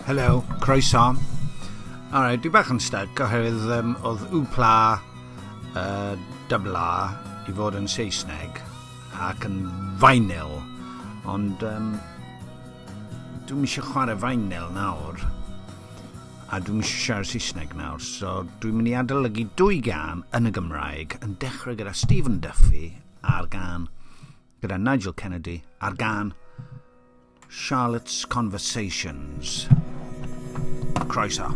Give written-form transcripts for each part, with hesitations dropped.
Helo, croeso. Alright, dwi bach yn stuck oherwydd oedd Wplabobihocdw24.15 i fod yn Saesneg ac yn vinyl, ond dwi'n eisiau chwarae vinyl nawr a dwi'n eisiau siarad Saesneg nawr, so dwi'n mynd i adolygu 2 gân yn y Gymraeg yn dechrau gyda Stephen Duffy a'r gân gyda Nigel a'r gân Charlotte's Conversations. Croeso.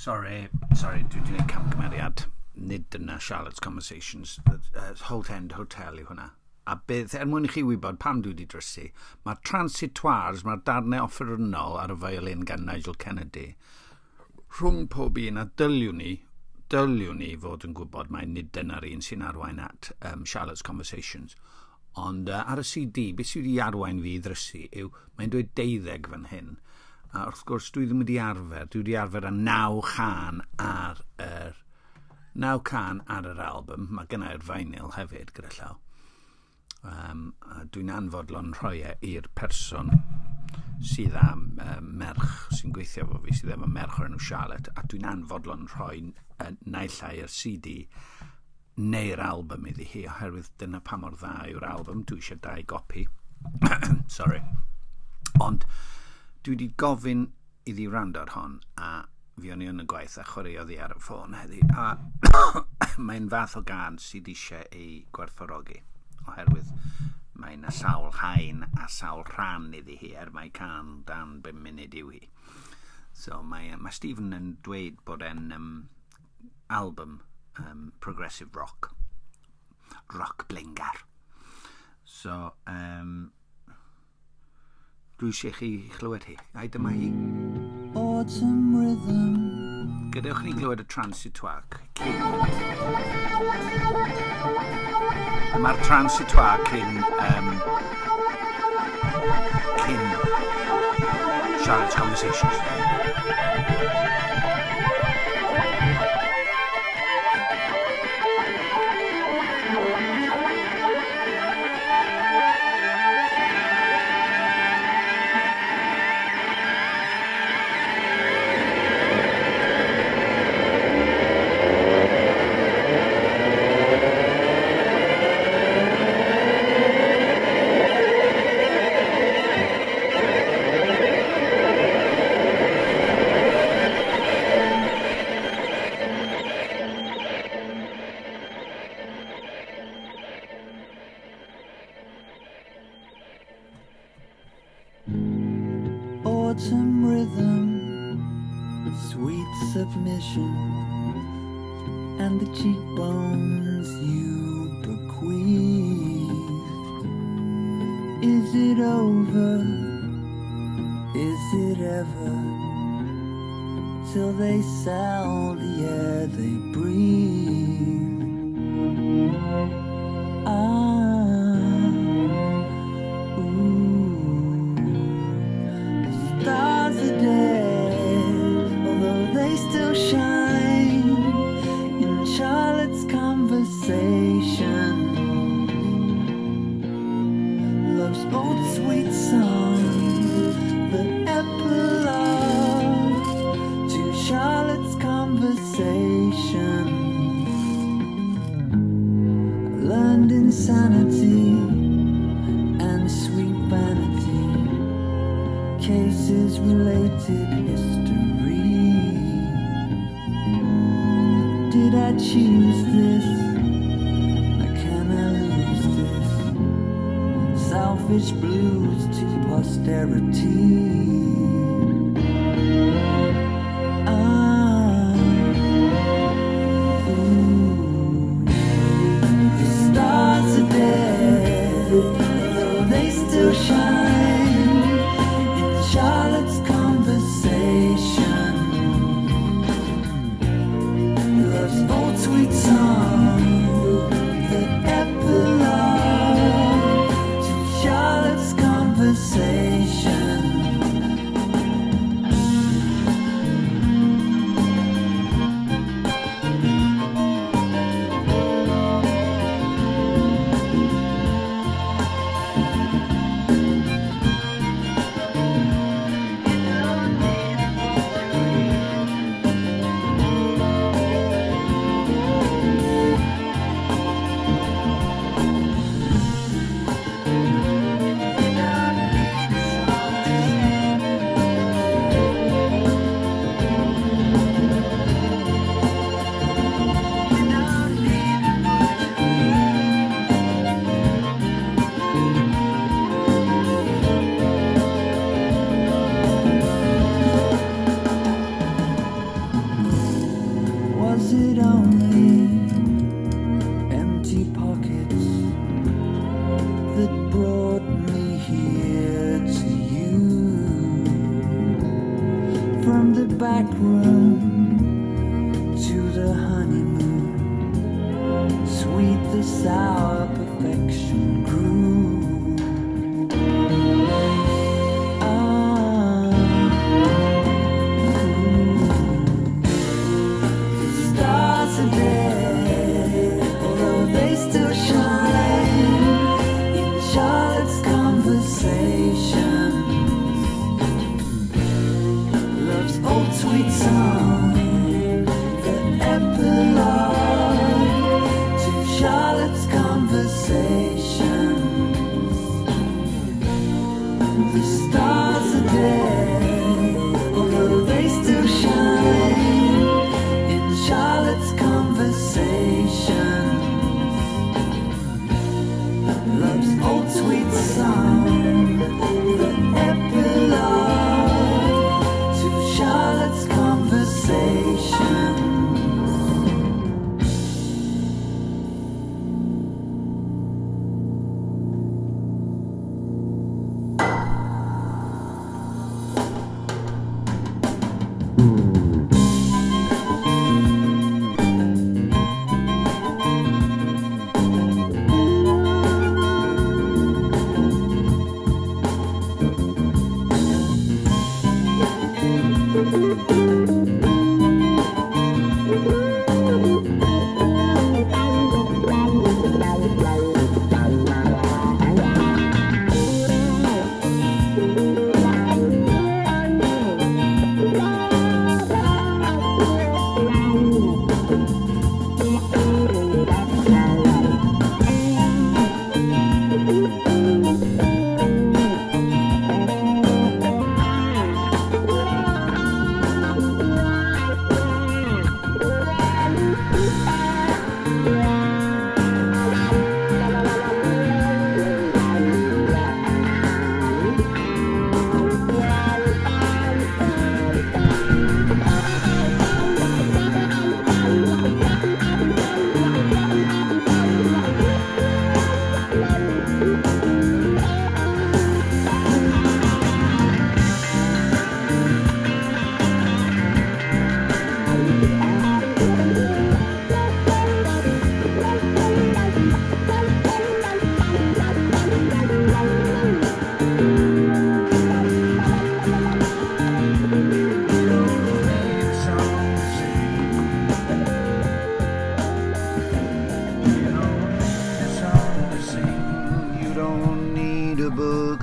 Sorry, dwi wedi gwneud camgymeriad. Nid dyna Charlotte's Conversations. Holt End Hotel yw hwnna. A beth, mwyn I chi wybod pam dwi wedi drysu, mae'r transitoires, mae'r darnau offerynnol ar y violin gan Nigel rhwng pob un a dyliwn ni fod yn gwybod mae nid dyna'r un sy'n arwain at Charlotte's Conversations. Ond ar y CD, beth sydd wedi arwain fi I ddrysu yw, mae'n dweud 12 fan hyn. A wrth gwrs, dwi wedi arfer â 9 can ar yr album. Mae gynnau'r vinyl hefyd gyda llaw. Dwi'n anfodlon rhoi i'r person sydd â merch sy'n gweithio fo fi, sydd efo merch o'r enw Charlotte, a dwi'n anfodlon rhoi naill ai'r CD neu'r album iddi hi, oherwydd dyna pa mor dda yw'r album. Dwi eisiau 2 gopi. Sorry. Ond dwi wedi gofyn iddi wrando ar hon a fi o'n I yn y gwaith a chwaraeodd I ar y ffôn heddi a mae'n fath o gân sydd eisiau ei gwerthfawrogi oherwydd mae'n sawl haen a sawl rhan iddi hi mae can dan 5 munud yw hi. So mae Stephen yn dweud bod e'n album progressive rock blingar. So dwi eisiau chi chlywed hi. A dyma hi. Autumn rhythm. Gadewch ni glywed y transitoir. Dyma'r transitoir cyn Charlotte's Conversations. Autumn rhythm, sweet submission, and the cheekbones you bequeathed. Is it over? Is it ever? Till they sell the air they breathe. Stars are dead, although they still shine in Charlotte's Conversation. Love's old sweet song, the epilogue to Charlotte's Conversation. Learned insanity and sweet vanity, cases related history. did I choose this? Can I lose this? Selfish blues to posterity. The stars are dead, though they still shine in Charlotte's conversation. Love's old sweet song, the epilogue to Charlotte's conversation. Was it only empty pockets that brought me here to you? From the back room to the honeymoon, sweet the sour perfection grew. Sweet song, the epilogue to Charlotte's conversation. The stars are dead, although they still shine in Charlotte's conversation. Love's old sweet song, the epilogue to Charlotte's conversation.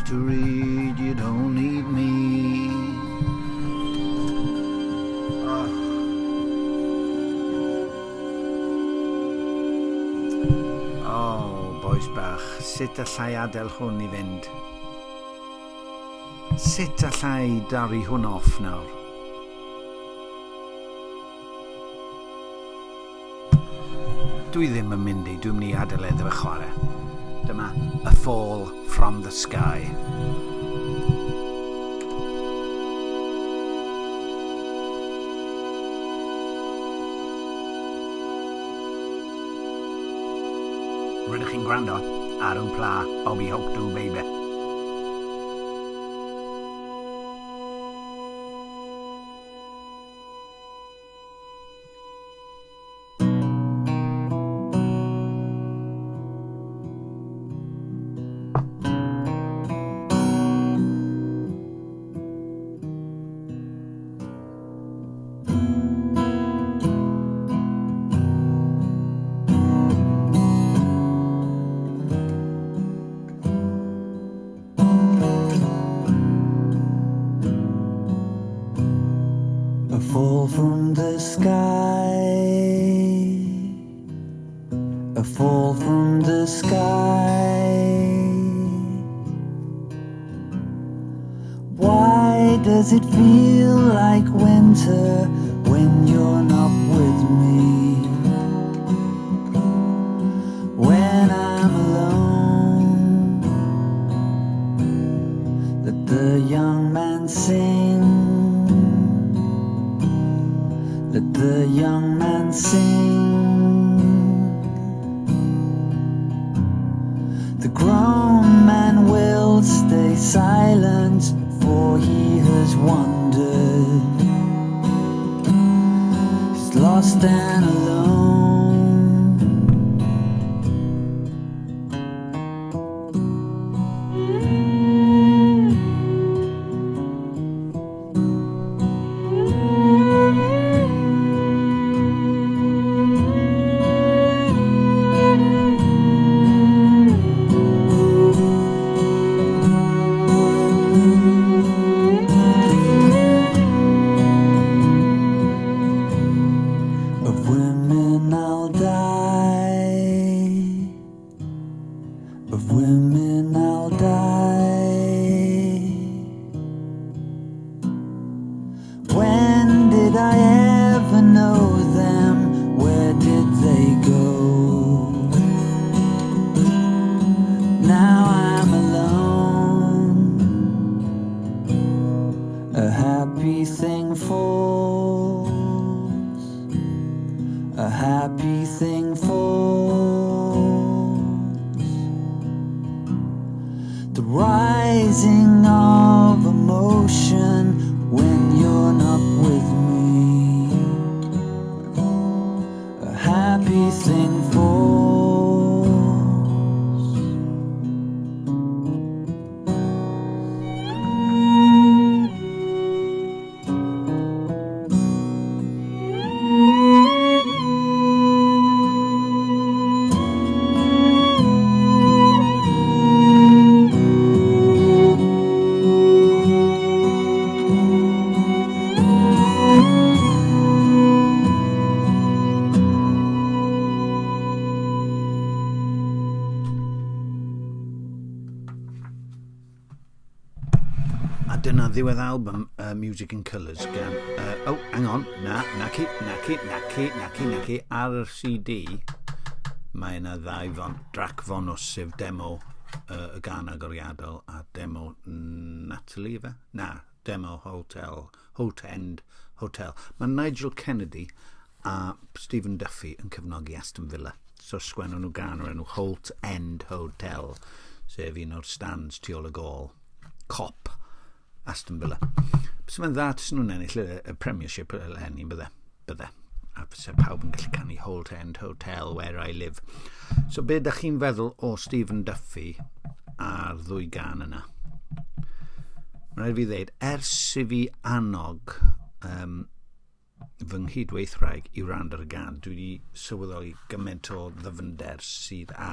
To read, you don't need me. Oh, boys bach, sut allai adael hwn I fynd? Sut allai darru hwn off nawr? Dwi ddim yn mynd i, dwi'n mynd i adael iddo fe chwarae. Dyma A Fall from the Sky. Rydych chi'n gwrando ar Wplabobihocdw baby. Fall from the sky, a fall from the sky. Why does it feel like winter when you're not with me? When I'm alone, let the young man sing. Let the young man sing. The grown man will stay silent, for he has wandered. He's lost and alone. Of women I'll die. Of women I'll die. When did I ever know them? Where did they go? Now I'm alone. A happy thing falls. A happy thing falls. The rising of emotion when you're not with me. A happy thing falls. A dyna ddiwedd album Music in Colours gan... hang on. Naci. Ar y CD, mae yna ddau drac fonws, sef demo y gan agoriadol a demo Natalie, fe? Na, demo Hotel. Mae Nigel Kennedy a Stephen Duffy yn cefnogi Aston Villa. So sgwennon nhw gan o'r enw Holt End Hotel, sef un o'r stands tu ôl y gôl. Cop Aston Villa. So mae'n dda tys nhw'n ennill y Premiership eleni, bydde. A fysa pawb yn gallu canu Holt End Hotel, Where I Live. So be ydych chi'n feddwl o Stephen Duffy a'r ddwy gan yna? Mae'n rhaid fi ddeud, ers i fi annog fy nghydweithraig i wrando ar y gan, dwi wedi sylweddoli gymaint o ddyfnder sydd â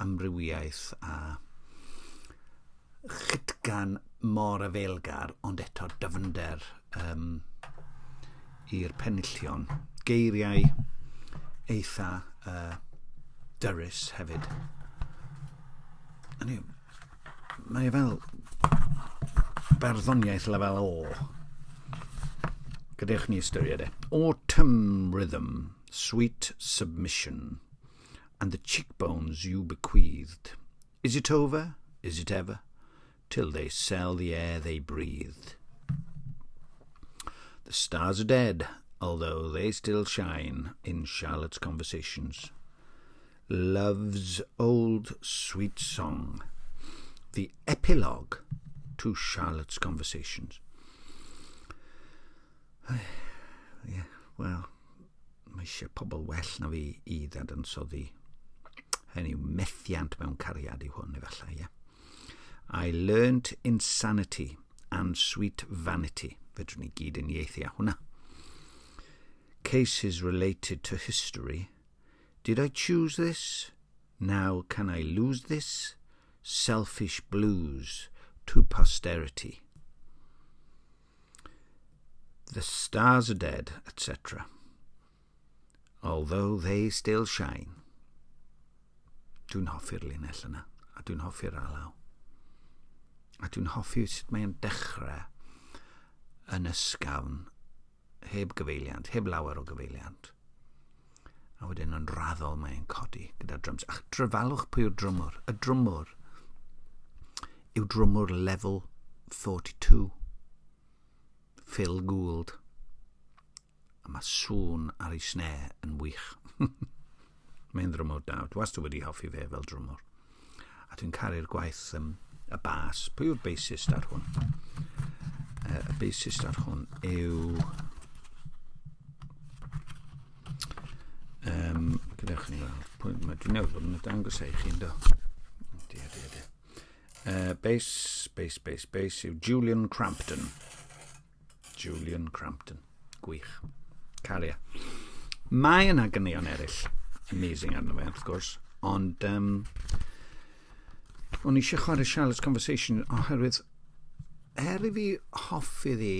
amrywiaeth a chytgan mor afelgar, ond eto dyfnder i'r penillion. Geiriau eitha dyrys hefyd. Mae fel barddoniaeth lefel O. Gadewch ni ystyried e. Autumn Rhythm, sweet submission, and the cheekbones you bequeathed. Is it over? Is it ever? Till they sell the air they breathed. The stars are dead, although they still shine in Charlotte's conversations. Love's old sweet song, the epilogue to Charlotte's conversations. Wel, mae eisiau pobl well na fi I ddadansoddi. Hynny yw methiant mewn cariad yw hwn, efallai, ie. I learnt insanity and sweet vanity. Fedrwn ni gyd yn ieithu a hwnna. Cases related to history. Did I choose this? Now can I lose this? Selfish blues to posterity. The stars are dead, etc. Although they still shine. Dwi'n hoffi'r linell yna, a dwi'n hoffi'r alaw. A dwi'n hoffi sut mae'n dechrau yn ysgafn, heb gyfeiliant, heb lawer o gyfeiliant. A wedyn yn raddol mae'n codi gyda drums. Ach, drefalwch pwy yw'r drwmwr. Y drwmwr yw drwmwr level 42. Phil Gould. A mae sŵn ar ei snare yn wych. Mae'n drwmwr da. Dwi wastad wedi hoffi fe fel drwmwr. A dwi'n caru'r gwaith y bas. Pwy yw'r bassist ar hwn? Y bassist ar hwn yw... Gydewch ni weld. Dwi'n newid bod yn y dangos eich chi'n do. Bass yw Julian Crampton. Julian Crampton. Gwych. Caria. Mae yna ganeuon eraill amazing arno fe, wrth gwrs, ond o'n eisiau chwarae Charlotte's Conversation oherwydd I fi hoffi ddi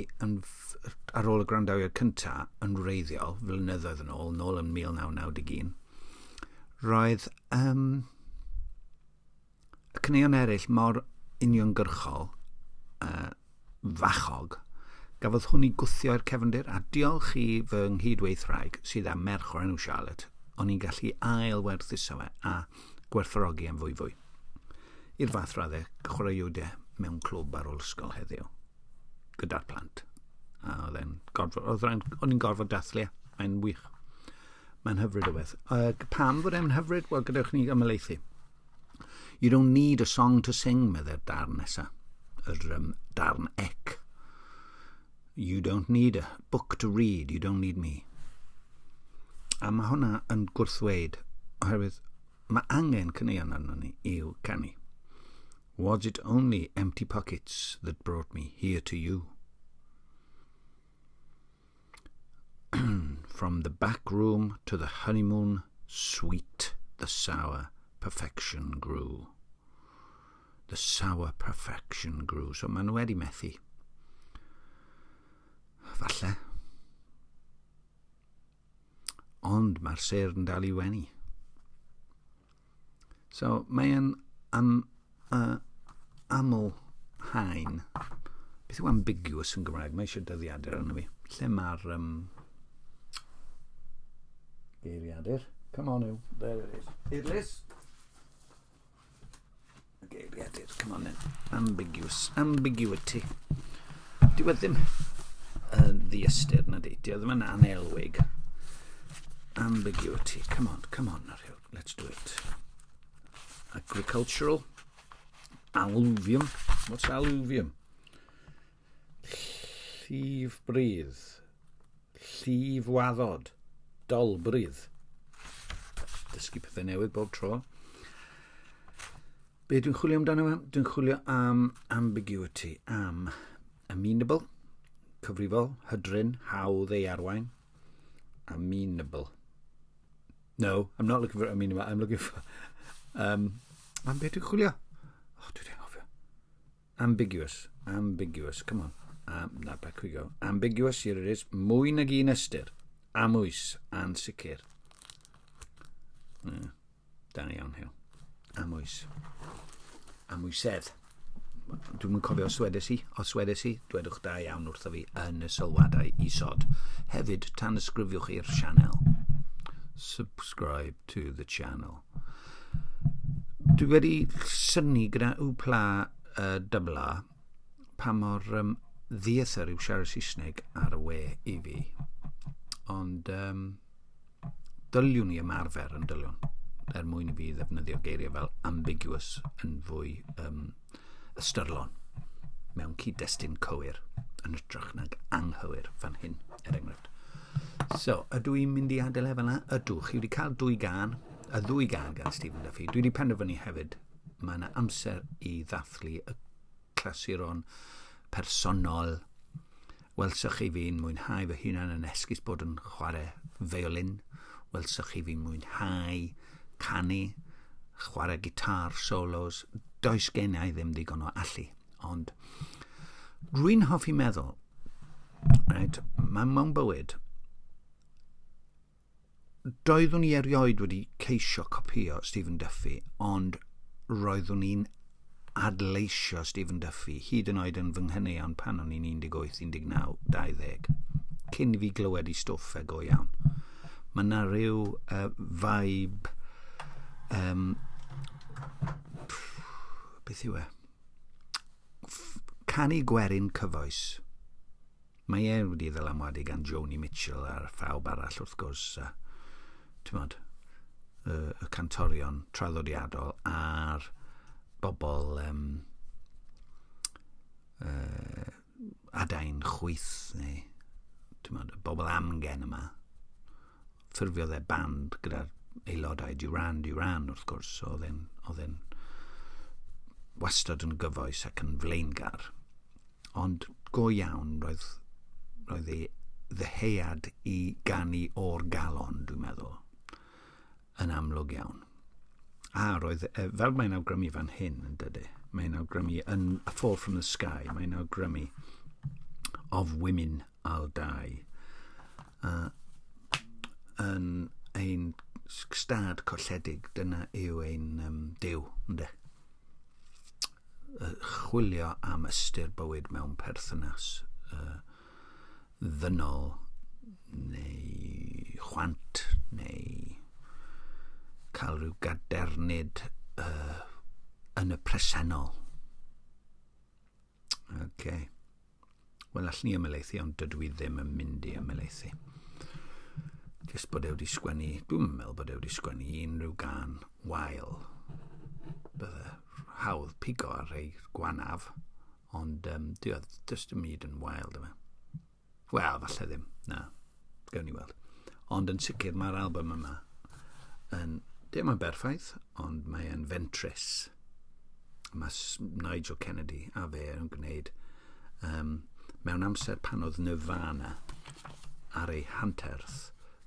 ar ôl y gwrandawiad cyntaf yn wreiddiol, flynyddoedd yn ôl yn 1991, roedd y caneuon eraill mor uniongyrchol, fachog, gafodd hwn I gwthio i'r cefndir, a diolch I fy nghydweithraig sydd â merch o'r enw Charlotte, o'n i'n gallu ail-werthuso fe a gwerthfawrogi am fwy. I'r fath raddau, chwaraewydau mewn clwb ar ôl ysgol heddiw, gyda'r plant. A o'n i'n gorfod dathlu, mae'n wych. Mae'n hyfryd o beth. Pam fod e'n hyfryd? Wel, gadewch ni ymlaethu. You don't need a song to sing, meddai'r darn nesa. Yr darn ec. You don't need a book to read, you don't need me. A mae hwnna yn gwrthweud, oherwydd mae angen caneuon arno ni i'w canu. Was it only empty pockets that brought me here to you? From the back room to the honeymoon, sweet the sour perfection grew. The sour perfection grew. So maen nhw wedi methu. Falle. Ond mae'r sêr yn dal I wenu. So mae'n aml hain. Beth yw ambiguous yn Gymraeg? Mae eisiau dyddiadur arno fi. Lle mae'r geiriadur? Come on now. There it is. It is. Geiriadur. Come on then. Ambiguous. Ambiguity. Dwi ddim ddiystyr na di. Dwi ddim yn anelwig. Ambiguity. Come on. Let's do it. Agricultural. Alluvium. What's alluvium? Llif brydd. Llif waddod. Dol brydd. Dysgu pethau newydd bob tro. Be dwi'n chwilio amdano fe? Dwi'n chwilio am ambiguity. Am amenable. Cyfrifol. Hydryn. Hawdd ei arwain. Amenable. No, I'm not looking for amenable. I'm looking for... am be dwi'n chwilio? Oh, dwi'n hofio. Ambiguous. Come on. Back we go. Ambiguous, here it is. Mwy nag un ystyr. Amwys, ansicr. Da ni iawn hyn. Amwys. Amwysedd. Dwi'n mynd cofio os wedes I, dwedwch da iawn wrtho fi yn y sylwadau isod. Hefyd, tan ysgrifiwch i'r sianel. subscribe to the channel. Dwi wedi syni gyda Wplabobihocdw pa mor ddiethyr yw siarad Saesneg ar y we I fi. Ond dyliwn ni ymarfer yn dyliwn. Mwyn I fi ddefnyddio geiriau fel ambiguous yn fwy ystyrlon mewn cyd-destun cywir yn ytrach nag anghywir fan hyn, enghraifft. So, ydw i'n mynd I adael efo yna? Ydw, chi wedi cael ddwy gan gan Stephen Duffy. Dwi wedi penderfynu hefyd, mae yna amser I ddathlu y clasuron personol. Welswch chi fi'n mwynhau fy hunan yn esgus bod yn chwarae violin. Welswch chi fi'n mwynhau canu, chwarae gitar solos. Does gen I ddim digon o allu. Ond rwy'n hoffi meddwl, right, mewn bywyd, doeddwn I erioed wedi ceisio copio Stephen Duffy, ond roeddwn i'n adleisio Stephen Duffy, hyd yn oed yn fy ngheneuon pan o'n i'n 18, 19, 20, cyn I fi glywed I stwff go iawn. Mae yna rhyw vibe, beth yw e? Canu gwerin cyfoes. Mae wedi ddylanwadu gan Joni Mitchell a'r phawb arall wrth gwrs, y cantorion traddodiadol a'r bobl adain chwyth neu y bobl amgen yma. Ffurfiodd e band gyda'r aelodau Duran wrth gwrs, oedd e'n wastad yn gyfoes ac yn flaengar. Ond go iawn roedd ei ddeheuad I ganu o'r galon, dwi'n meddwl, yn amlwg iawn. A roedd, fel mae'n awgrymu fan hyn yn dydy, mae'n awgrymu yn A Fall from the Sky, mae'n awgrymu of women I'll die. Yn ein stad colledig, dyna yw ein diw, ynddo? Chwilio am ystyr bywyd mewn perthynas ddynol neu chwant neu cael rhyw gadernid yn y presennol. Okay. Wel, allan ni ymelaethu, ond dydw I ddim yn mynd I ymelaethu. Jyst bod wedi sgwennu, dwi'n meddwl bod wedi sgwennu unrhyw gan wael. Bydde hawdd pigo ar rei gwanaf, ond does dim byd yn wael dyma. Wel, falle ddim, na, gawn ni weld. Ond yn sicr mae'r album yma dim yn berffaith, ond mae yn fentrus. Mae Nigel Kennedy a fe yn gwneud mewn amser pan oedd Nirvana ar ei hanterth,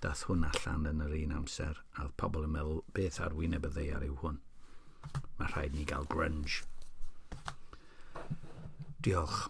dath hwn allan yn yr un amser, a oedd pobl yn meddwl beth ar wyneb y ddeiar yw hwn. Mae rhaid ni gael grunge. Diolch.